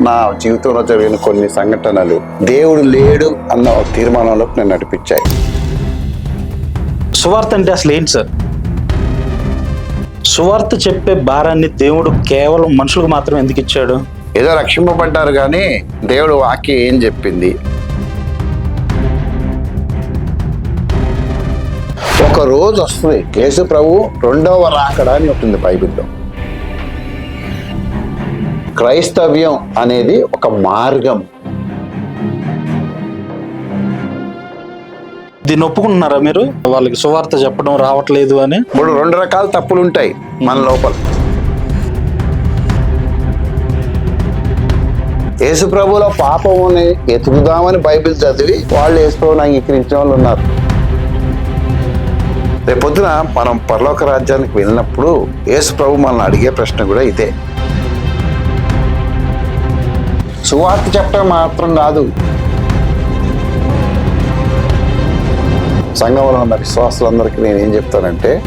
నా జీవితంలో జరిగిన కొన్ని సంఘటనలు దేవుడు లేడు అన్న ఒక తీర్మానంలోకి నన్ను నడిపించాయి. సువార్త అంటే అసలు ఏంటి సార్? సువార్త చెప్పే భారాన్ని దేవుడు కేవలం మనుషులకు మాత్రం ఎందుకు ఇచ్చాడు? ఏదో రక్షింపబడ్డారు కానీ దేవుడు వాక్యం ఏం చెప్పింది? ఒక రోజు వస్తుంది యేసు ప్రభు రెండవ రాకడ అని ఉంటుంది బైబిల్లో. క్రైస్తవ్యం అనేది ఒక మార్గం. దీన్ని ఒప్పుకుంటున్నారా మీరు? వాళ్ళకి సువార్త చెప్పడం రావట్లేదు అని. ఇప్పుడు రెండు రకాల తప్పులు ఉంటాయి మన లోపల. యేసు ప్రభువులో పాపముని ఎతుకుదామని బైబిల్ చదివి వాళ్ళు యేసు ప్రభువుని అంగీకరించిన వాళ్ళు ఉన్నారు. రేపొద్దున మనం పరలోక రాజ్యానికి వెళ్ళినప్పుడు యేసు ప్రభు మనల్ని అడిగే ప్రశ్న కూడా ఇదే. సువార్త చెప్పడం మాత్రం కాదు, సంఘంలో ఉన్న విశ్వాసులందరికీ నేను ఏం చెప్తానంటే,